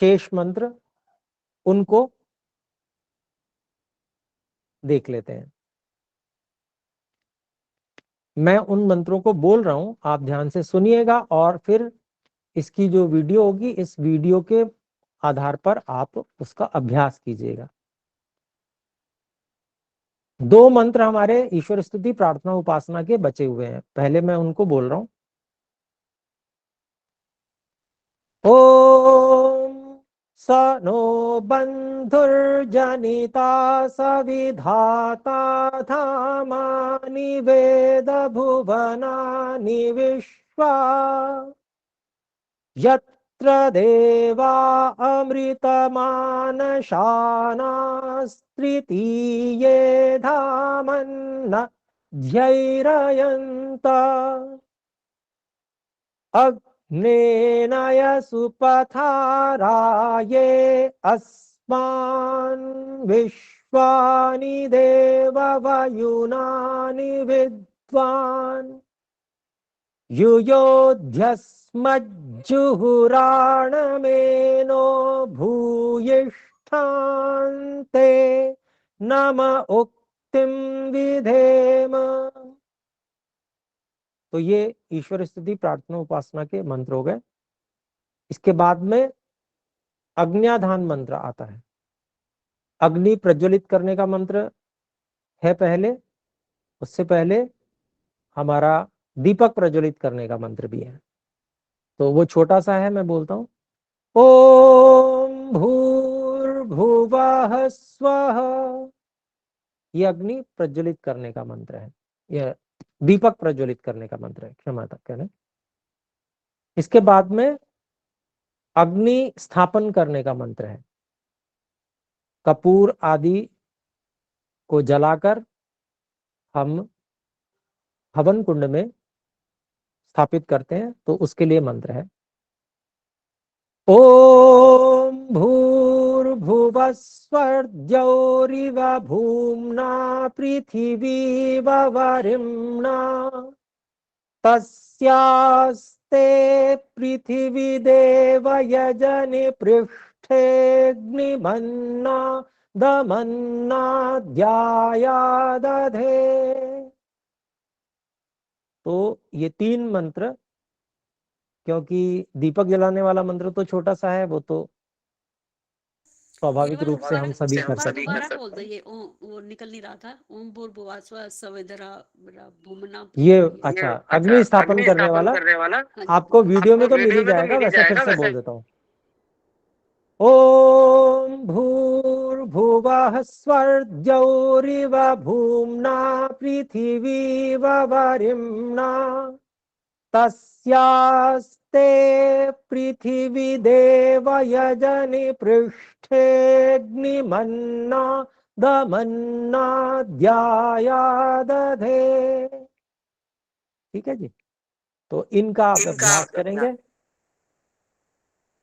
शेष मंत्र, उनको देख लेते हैं। मैं उन मंत्रों को बोल रहा हूं, आप ध्यान से सुनिएगा और फिर इसकी जो वीडियो होगी, इस वीडियो के आधार पर आप उसका अभ्यास कीजिएगा। 2 मंत्र हमारे ईश्वर स्तुति प्रार्थना उपासना के बचे हुए हैं, पहले मैं उनको बोल रहा हूं। ओम स नो बंधुर्जनिता सविधाता धामानि वेद भुवनानि विश्वा यत्र देवा अमृतमानशानास्तृतीये धामन्न ध्यैरयन्त अग्नेनय सुपथाराये अस्मान् विश्वानि देववयुनानि विद्वान् युयोध्यस्मज्जुहुराणमेनो भूयिष्ठान्ते नम उक्तिं विधेम। तो ये ईश्वर स्तुति प्रार्थना उपासना के मंत्र हो गए। इसके बाद में अग्न्याधान मंत्र आता है। अग्नि प्रज्वलित करने का मंत्र है पहले, उससे पहले हमारा दीपक प्रज्वलित करने का मंत्र भी है। तो वो छोटा सा है, मैं बोलता हूं। ओम भूर्भुवः स्वः, ये अग्नि प्रज्वलित करने का मंत्र है, यह दीपक प्रज्वलित करने का मंत्र है, क्षमा तक कहना। इसके बाद में अग्नि स्थापन करने का मंत्र है। कपूर आदि को जलाकर हम हवन कुंड में स्थापित करते हैं, तो उसके लिए मंत्र है। ओम भूर्भुवः स्वर्द्यौरिव भूम्ना पृथिवी वरिम्ना तस्यास्ते पृथिवी देव यजनि पृष्ठेऽग्निमन्ना दमन्ना ध्याया दधे। तो ये 3 मंत्र, क्योंकि दीपक जलाने वाला मंत्र तो छोटा सा है, वो तो स्वाभाविक रूप से हम सभी कर सकते हैं। दोबारा बोल दो, ये वो निकल नहीं रहा था। ओम भूर्भुवः स्वः सवितरा भूमना। ये अच्छा, अग्नि स्थापन करने वाला आपको वीडियो में तो मिल ही जाएगा, वैसे फिर से बोल देता हूँ। ओम भूर्भुवः स्वर्द्यौरिव भूम्ना पृथिवी वरिम्ना तस्यास्ते पृथिवी देव यजनि पृष्ठेऽग्निमन्ना दमन्ना ध्याया दधे। ठीक है जी, तो इनका आप अभ्यास करेंगे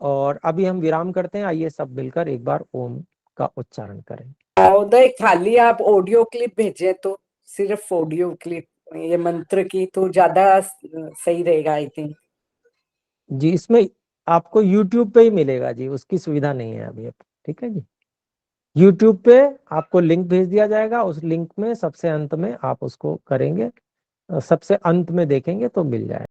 और अभी हम विराम करते हैं। आइए सब मिलकर एक बार ओम का उच्चारण करें। महोदय, खाली आप ऑडियो क्लिप भेजें तो, सिर्फ ऑडियो क्लिप ये मंत्र की तो ज्यादा सही रहेगा आई थिंक। जी, इसमें आपको YouTube पे ही मिलेगा जी, उसकी सुविधा नहीं है अभी। ठीक है जी, YouTube पे आपको लिंक भेज दिया जाएगा, उस लिंक में सबसे अंत में आप उसको करेंगे, सबसे अंत में देखेंगे तो मिल जाएगा।